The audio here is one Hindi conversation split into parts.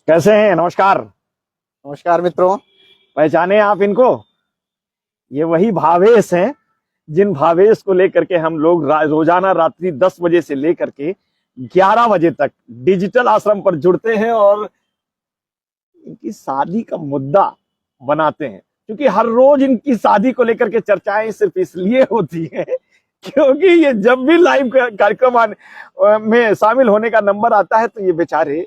कैसे हैं? नमस्कार। नमस्कार मित्रों। पहचाने आप इनको? ये वही भावेश हैं जिन भावेश को लेकर के हम लोग रोजाना रात्रि 10 बजे से लेकर के 11 बजे तक डिजिटल आश्रम पर जुड़ते हैं और इनकी शादी का मुद्दा बनाते हैं। क्योंकि हर रोज इनकी शादी को लेकर के चर्चाएं सिर्फ इसलिए होती हैं क्योंकि ये जब भी लाइव कार्यक्रम में शामिल होने का नंबर आता है तो ये बेचारे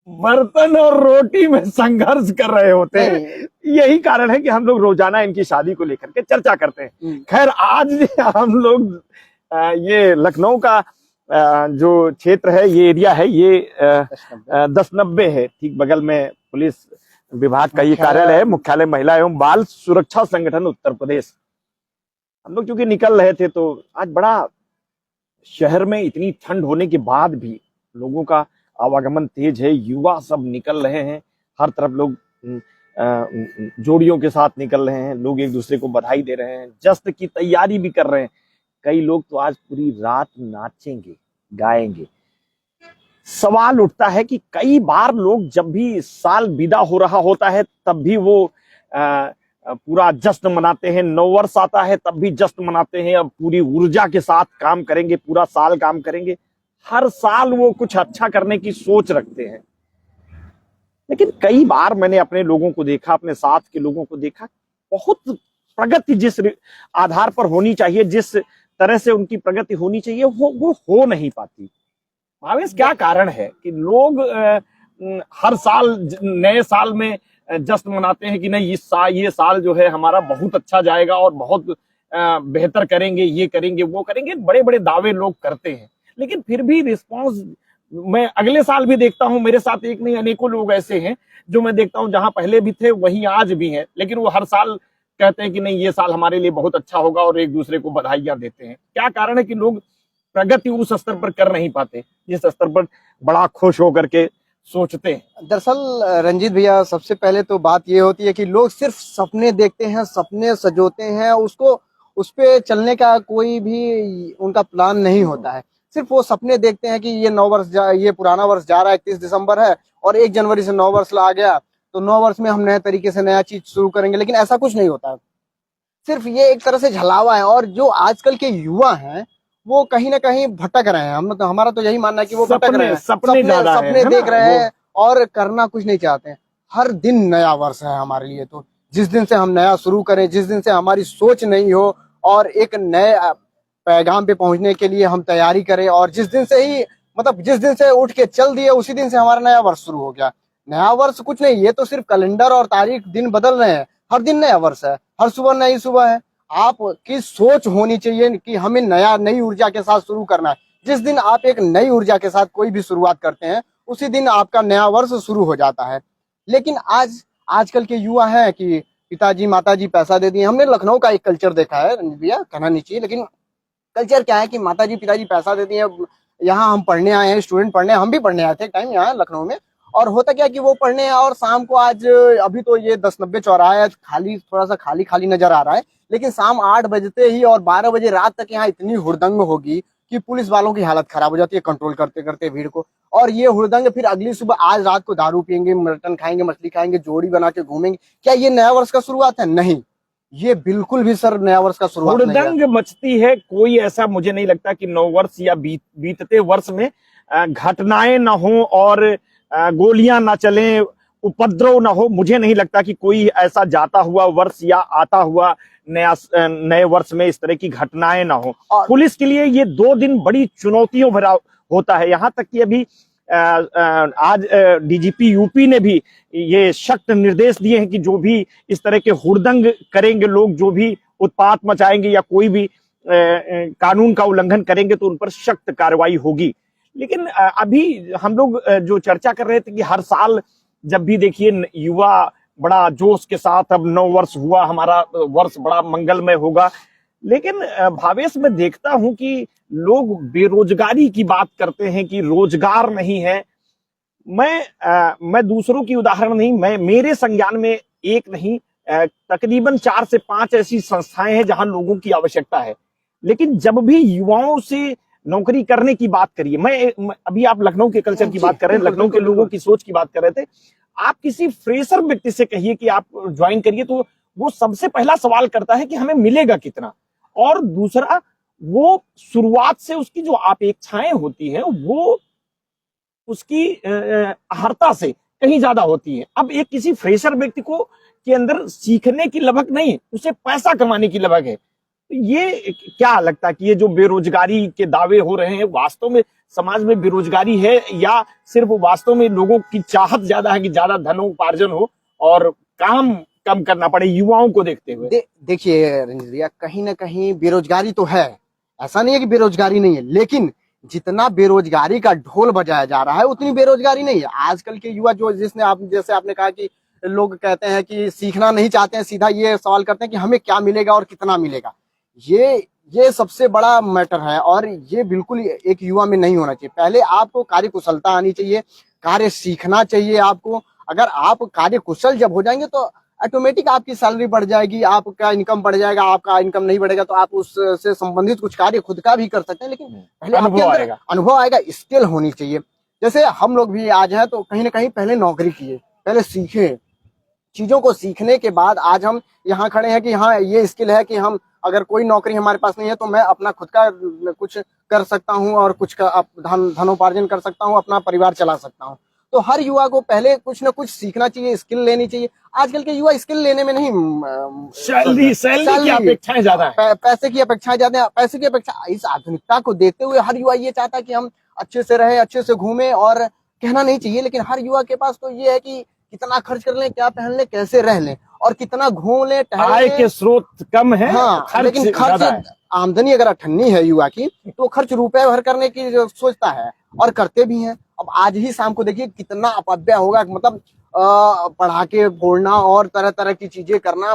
बर्तन और रोटी में संघर्ष कर रहे होते हैं। यही कारण है कि हम लोग रोजाना इनकी शादी को लेकर के चर्चा करते हैं। खैर, आज हम लोग ये लखनऊ का जो क्षेत्र है, ये एरिया है, ये 1090 है, ठीक बगल में पुलिस विभाग का ये कार्यालय है, मुख्यालय महिला एवं बाल सुरक्षा संगठन उत्तर प्रदेश। हम लोग चूंकि निकल रहे थे तो आज बड़ा शहर में इतनी ठंड होने के बाद भी लोगों का आवागमन तेज है, युवा सब निकल रहे हैं, हर तरफ लोग जोड़ियों के साथ निकल रहे हैं, लोग एक दूसरे को बधाई दे रहे हैं, जश्न की तैयारी भी कर रहे हैं। कई लोग तो आज पूरी रात नाचेंगे, गाएंगे। सवाल उठता है कि कई बार लोग जब भी साल विदा हो रहा होता है तब भी वो पूरा जश्न मनाते हैं, नववर्ष आता है तब भी जश्न मनाते हैं, अब पूरी ऊर्जा के साथ काम करेंगे, पूरा साल काम करेंगे। हर साल वो कुछ अच्छा करने की सोच रखते हैं। लेकिन कई बार मैंने अपने लोगों को देखा, अपने साथ के लोगों को देखा, बहुत प्रगति जिस आधार पर होनी चाहिए, जिस तरह से उनकी प्रगति होनी चाहिए, वो हो नहीं पाती। भावेश, क्या कारण है कि लोग हर साल नए साल में जश्न मनाते हैं कि नहीं, ये साल जो है हमारा बहुत अच्छा जाएगा और बहुत बेहतर करेंगे, ये करेंगे, वो करेंगे, बड़े बड़े दावे लोग करते हैं। लेकिन फिर भी रिस्पांस मैं अगले साल भी देखता हूं, मेरे साथ एक नहीं अनेकों लोग ऐसे हैं जो मैं देखता हूं जहां पहले भी थे वहीं आज भी हैं, लेकिन वो हर साल कहते हैं कि नहीं, ये साल हमारे लिए बहुत अच्छा होगा और एक दूसरे को बधाइयां देते हैं। क्या कारण है कि लोग प्रगति उस स्तर पर कर नहीं पाते जिस स्तर पर बड़ा खुश होकर के सोचते हैं? दरअसल रंजीत भैया, सबसे पहले तो बात ये होती है कि लोग सिर्फ सपने देखते हैं, सपने सजोते हैं, उसको उस पे चलने का कोई भी उनका प्लान नहीं होता है। सिर्फ वो सपने देखते हैं कि ये पुराना वर्ष जा रहा है, 31 दिसंबर है और 1 जनवरी से 9 वर्ष आ गया, तो 9 वर्ष में हम नए तरीके से नया चीज शुरू करेंगे। लेकिन ऐसा कुछ नहीं होता है, सिर्फ ये एक तरह से झलावा है। और जो आजकल के युवा हैं वो कहीं ना कहीं भटक रहे हैं। हमारा तो यही मानना है कि वो भटक रहे हैं, सपने देख रहे हैं और करना कुछ नहीं चाहते हैं। हर दिन नया वर्ष है हमारे लिए। तो जिस दिन से हम नया शुरू करें, जिस दिन से हमारी सोच नहीं हो और एक नए पैगाम पे पहुंचने के लिए हम तैयारी करें, और जिस दिन से उठ के चल दिए उसी दिन से हमारा नया वर्ष शुरू हो गया। नया वर्ष कुछ नहीं, ये तो सिर्फ कैलेंडर और तारीख दिन बदल रहे हैं। हर दिन नया वर्ष है, हर सुबह नई सुबह है। आपकी सोच होनी चाहिए कि हमें नई ऊर्जा के साथ शुरू करना है। जिस दिन आप एक नई ऊर्जा के साथ कोई भी शुरुआत करते हैं उसी दिन आपका नया वर्ष शुरू हो जाता है। लेकिन आजकल के युवा हैं कि पिताजी माताजी पैसा दे दिए। हमने लखनऊ का एक कल्चर देखा है रंजीत भैया, कहना नहीं चाहिए, लेकिन कल्चर क्या है कि माताजी पिताजी पैसा देती हैं। यहाँ हम पढ़ने आए हैं, स्टूडेंट पढ़ने, हम भी पढ़ने आए थे एक टाइम यहाँ लखनऊ में। और होता क्या कि वो पढ़ने आए और शाम को आज अभी तो ये 1090 चौराहा है, खाली, थोड़ा सा खाली खाली नजर आ रहा है, लेकिन शाम 8 बजते ही और 12 बजे रात तक यहाँ इतनी हुड़दंग होगी कि पुलिस वालों की हालत खराब हो जाती है कंट्रोल करते करते भीड़ को। और ये हुड़दंग फिर अगली सुबह, आज रात को दारू पियेंगे, मटन खाएंगे, मछली खाएंगे, जोड़ी बना के घूमेंगे। क्या ये नया वर्ष का शुरुआत है? नहीं, ये बिल्कुल भी सर नया वर्ष का शुरुआत नहीं है। हुड़दंग मचती है। कोई ऐसा मुझे नहीं लगता कि नव वर्ष या बीतते वर्ष में घटनाएं ना हो और गोलियां ना चलें, उपद्रव ना हो। मुझे नहीं लगता कि कोई ऐसा जाता हुआ वर्ष या आता हुआ नए वर्ष में इस तरह की घटनाएं ना हो। पुलिस के लिए ये 2 दिन बड़ी चुनौतियों भरा होता है। यहाँ तक कि अभी आज डीजीपी यूपी ने भी ये सख्त निर्देश दिए हैं कि जो भी इस तरह के हुड़दंग करेंगे लोग, जो भी उत्पात मचाएंगे या कोई भी कानून का उल्लंघन करेंगे तो उन पर सख्त कार्रवाई होगी। लेकिन अभी हम लोग जो चर्चा कर रहे थे कि हर साल जब भी देखिए युवा बड़ा जोश के साथ, अब 9 वर्ष हुआ, हमारा वर्ष बड़ा मंगलमय होगा। लेकिन भावेश, मैं देखता हूं कि लोग बेरोजगारी की बात करते हैं कि रोजगार नहीं है। मैं दूसरों की उदाहरण नहीं, मेरे संज्ञान में एक नहीं, तकरीबन 4 से 5 ऐसी संस्थाएं हैं जहां लोगों की आवश्यकता है। लेकिन जब भी युवाओं से नौकरी करने की बात करिए। अभी आप लखनऊ के कल्चर की बात कर रहे हैं, लखनऊ के लोगों की सोच की बात कर रहे थे। आप किसी फ्रेशर व्यक्ति से कहिए कि आप ज्वाइन करिए, तो वो सबसे पहला सवाल करता है कि हमें मिलेगा कितना, और दूसरा वो शुरुआत से उसकी जो अपेक्षाएं होती हैं वो उसकी अहर्ता से कहीं ज्यादा होती है। अब एक किसी फ्रेशर व्यक्ति को के अंदर सीखने की लपक नहीं, उसे पैसा कमाने की लपक है। तो ये क्या लगता है कि ये जो बेरोजगारी के दावे हो रहे हैं, वास्तव में समाज में बेरोजगारी है, या सिर्फ वास्तव में लोगों की चाहत ज्यादा है कि ज्यादा धनोपार्जन हो और काम कम करना पड़े युवाओं को देखते हुए? देखिए रंजीत भैया, कहीं ना कहीं बेरोजगारी तो है, ऐसा नहीं है कि बेरोजगारी नहीं है, लेकिन जितना बेरोजगारी का ढोल बजाया जा रहा है उतनी बेरोजगारी नहीं है। आजकल के युवा जो जैसे आपने कहा कि लोग कहते हैं कि सीखना नहीं चाहते हैं, सीधा ये सवाल करते हैं कि हमें क्या मिलेगा और कितना मिलेगा। ये सबसे बड़ा मैटर है, और ये बिल्कुल एक युवा में नहीं होना चाहिए। पहले आपको कार्य कुशलता आनी चाहिए, कार्य सीखना चाहिए आपको। अगर आप कार्य कुशल जब हो जाएंगे तो ऑटोमेटिक आपकी सैलरी बढ़ जाएगी, आपका इनकम बढ़ जाएगा। आपका इनकम नहीं बढ़ेगा तो आप उससे संबंधित कुछ कार्य खुद का भी कर सकते हैं, लेकिन पहले आपके अंदर अनुभव आएगा, स्किल होनी चाहिए। जैसे हम लोग भी आज हैं तो कहीं ना कहीं पहले नौकरी किए, पहले सीखे, चीजों को सीखने के बाद आज हम यहाँ खड़े हैं कि हाँ ये स्किल है कि हम अगर कोई नौकरी हमारे पास नहीं है तो मैं अपना खुद का कुछ कर सकता हूँ और कुछ का धनोपार्जन कर सकता हूँ, अपना परिवार चला सकता हूँ। तो हर युवा को पहले कुछ ना कुछ सीखना चाहिए, स्किल लेनी चाहिए। आजकल के युवा स्किल लेने में नहीं, सैलरी की अपेक्षाएं ज्यादा है, पैसे की अपेक्षाएं ज्यादा है। पैसे की अपेक्षा, इस आधुनिकता को देखते हुए हर युवा ये चाहता है कि हम अच्छे से रहे, अच्छे से घूमे, और कहना नहीं चाहिए लेकिन हर युवा के पास तो ये है कि कितना खर्च कर लें, क्या पहन लें, कैसे रह लें, और कितना घूम लें, टहल आय के स्रोत कम है, हाँ, लेकिन खर्च, आमदनी अगर अठन्नी है युवा की तो खर्च रुपए भर करने की सोचता है, और करते भी हैं। अब आज ही शाम को देखिए कितना अपव्यय होगा, मतलब पटाखे फोड़ना और तरह तरह की चीजें करना।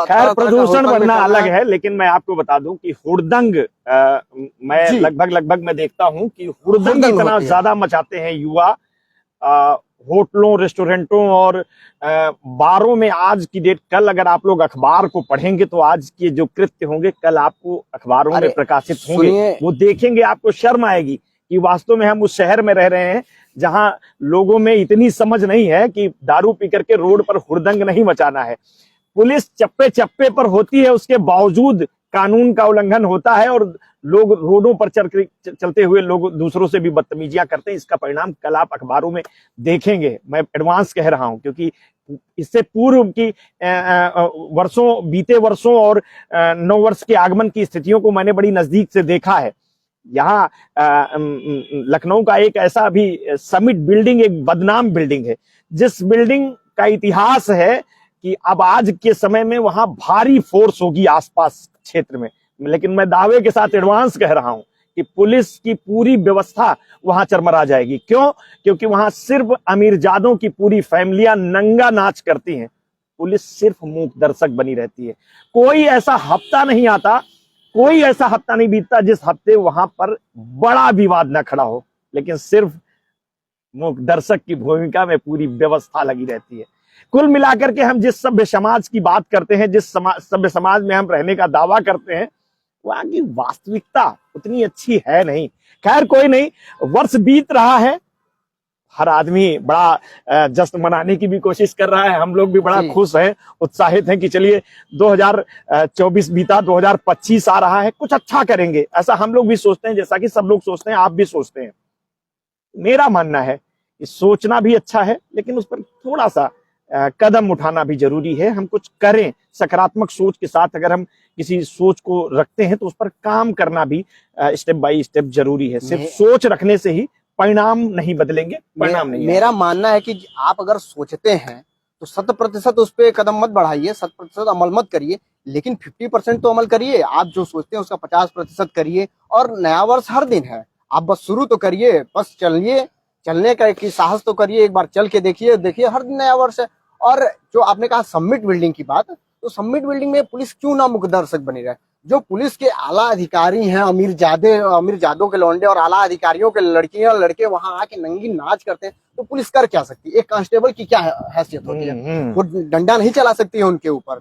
खैर प्रदूषण बढ़ना अलग है, लेकिन मैं आपको बता दूं कि हुड़दंग मैं लगभग मैं देखता हूं कि हुड़दंग इतना ज्यादा मचाते हैं युवा होटलों, रेस्टोरेंटों और बारों में। आज की डेट, कल अगर आप लोग अखबार को पढ़ेंगे तो आज के जो कृत्य होंगे कल आपको अखबारों में प्रकाशित होंगे, वो देखेंगे, आपको शर्म आएगी कि वास्तव में हम उस शहर में रह रहे हैं जहां लोगों में इतनी समझ नहीं है कि दारू पी करके रोड पर हुड़दंग नहीं मचाना है। पुलिस चप्पे चप्पे पर होती है, उसके बावजूद कानून का उल्लंघन होता है और लोग रोडों पर चलते हुए लोग दूसरों से भी बदतमीजियां करते हैं। इसका परिणाम कल आप अखबारों में देखेंगे। मैं एडवांस कह रहा हूं क्योंकि इससे पूर्व की बीते वर्षों और नव वर्ष के आगमन की स्थितियों को मैंने बड़ी नजदीक से देखा है। यहाँ लखनऊ का एक ऐसा भी समिट बिल्डिंग एक बदनाम बिल्डिंग है, जिस बिल्डिंग का इतिहास है कि अब आज के समय में वहां भारी फोर्स होगी आसपास क्षेत्र में। लेकिन मैं दावे के साथ एडवांस कह रहा हूं कि पुलिस की पूरी व्यवस्था वहां चरमरा जाएगी। क्यों? क्योंकि वहां सिर्फ अमीरजादों की पूरी फैमिलियां नंगा नाच करती हैं, पुलिस सिर्फ मूक दर्शक बनी रहती है। कोई ऐसा हफ्ता नहीं आता, कोई ऐसा हफ्ता नहीं बीतता जिस हफ्ते वहां पर बड़ा विवाद न खड़ा हो, लेकिन सिर्फ मूक दर्शक की भूमिका में पूरी व्यवस्था लगी रहती है। कुल मिलाकर के हम जिस सभ्य समाज की बात करते हैं, जिस सभ्य समाज में हम रहने का दावा करते हैं, वहां की वास्तविकता उतनी अच्छी है नहीं। खैर कोई नहीं, वर्ष बीत रहा है, हर आदमी बड़ा जश्न मनाने की भी कोशिश कर रहा है। हम लोग भी बड़ा खुश हैं, उत्साहित हैं कि चलिए 2024 बीता, 2025 आ रहा है, कुछ अच्छा करेंगे, ऐसा हम लोग भी सोचते हैं, जैसा कि सब लोग सोचते हैं, आप भी सोचते हैं। मेरा मानना है कि सोचना भी अच्छा है, लेकिन उस पर थोड़ा सा कदम उठाना भी जरूरी है। हम कुछ करें, सकारात्मक सोच के साथ अगर हम किसी सोच को रखते हैं तो उस पर काम करना भी स्टेप बाय स्टेप जरूरी है। सिर्फ सोच रखने से ही परिणाम नहीं बदलेंगे, परिणाम नहीं। मेरा मानना है कि आप अगर सोचते हैं तो 100% उस पर कदम मत बढ़ाइए, 100% अमल मत करिए, लेकिन 50% तो अमल करिए। आप जो सोचते हैं उसका 50% करिए। और नया वर्ष हर दिन है, आप बस शुरू तो करिए, बस चलिए, चलने का एक साहस तो करिए, एक बार चल के देखिए हर दिन नया वर्ष है। और जो आपने कहा समिट बिल्डिंग की बात, तो समिट बिल्डिंग में पुलिस क्यों ना मुख्य दर्शक बनी रहे? जो पुलिस के आला अधिकारी हैं, अमीरजादों के लौंडे और आला अधिकारियों के लड़कियां लड़के वहां आके नंगी नाच करते हैं, तो पुलिस कर क्या सकती है? एक कांस्टेबल की क्या हैसियत होती है? वो डंडा नहीं चला सकती है उनके ऊपर।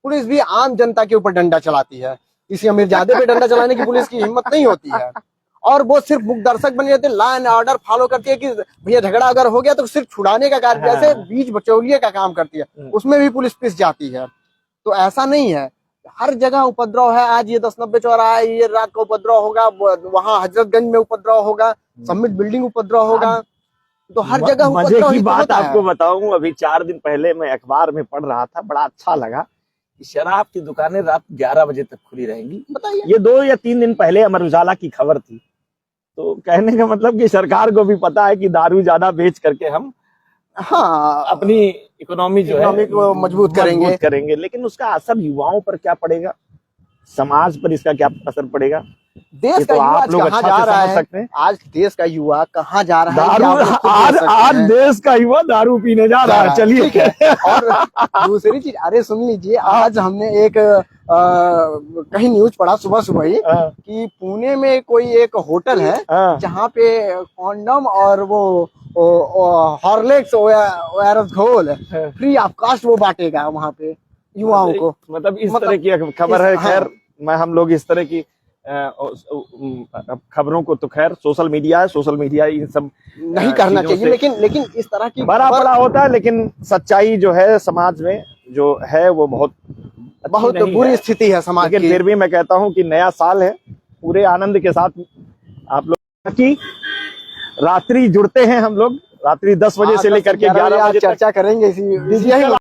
पुलिस भी आम जनता के ऊपर डंडा चलाती है, किसी अमीरजादे पे डंडा चलाने की पुलिस की हिम्मत नहीं होती है। और वो सिर्फ मुख दर्शक बन जाते, लॉ एंड ऑर्डर फॉलो करती है कि भैया झगड़ा अगर हो गया तो सिर्फ छुड़ाने का कार्य, हाँ। जैसे बीच बचौलिए का काम करती है, उसमें भी पुलिस पिस जाती है। तो ऐसा नहीं है, हर जगह उपद्रव है। आज ये 1090 चौराहा है, ये रात को उपद्रव होगा, वहां हजरतगंज में उपद्रव होगा, समिट बिल्डिंग उपद्रव होगा, तो हर जगह मजे उपद्रव की ही तो बात होता है। आपको बताऊं, अभी 4 दिन पहले मैं अखबार में पढ़ रहा था, बड़ा अच्छा लगा कि शराब की दुकानें रात 11 बजे तक खुली रहेंगी। बताइए, ये 2 या 3 दिन पहले अमर उजाला की खबर थी। तो कहने का मतलब कि सरकार को भी पता है कि दारू ज्यादा बेच करके हम हाँ, अपनी इकोनॉमी जो है इकोनॉमी को मजबूत करेंगे। लेकिन उसका असर युवाओं पर क्या पड़ेगा, समाज पर इसका क्या असर पड़ेगा, देश ये का तो युवा आप आज लोग कहाँ अच्छा जा से रहा समझ है, सकते हैं। आज देश का युवा कहाँ जा रहा है, दारू, ये आप लोग खुद आज देख सकते आज हैं। देश का युवा दारू पीने जा रहा है। चलिए, ठीक है। और दूसरी चीज, अरे सुन लीजिए, आज हमने एक कहीं न्यूज पढ़ा सुबह सुबह ही हाँ, कि पुणे में कोई एक होटल है हाँ, जहाँ पे कॉन्डम और वो हॉर्लिक्स घोल हाँ। फ्री ऑफ कॉस्ट वो बांटेगा वहाँ पे युवाओं को। मतलब इस मतलब तरह की खबर है। हाँ। खैर, मैं हम लोग इस तरह की खबरों को तो खैर सोशल मीडिया इन सब नहीं करना चीजों चाहिए, से लेकिन इस तरह की बड़ा खबर बड़ा होता है, लेकिन सच्चाई जो है समाज में जो है वो बहुत अच्छी बहुत नहीं बुरी है। स्थिति है समाज लेकिन की। फिर भी मैं कहता हूं कि नया साल है, पूरे आनंद के साथ आप लोग की रात्रि जुड़ते हैं हम लोग, रात्रि 10 बजे से लेकर के 11 बजे तक चर्चा करेंगे इसी डिजिटल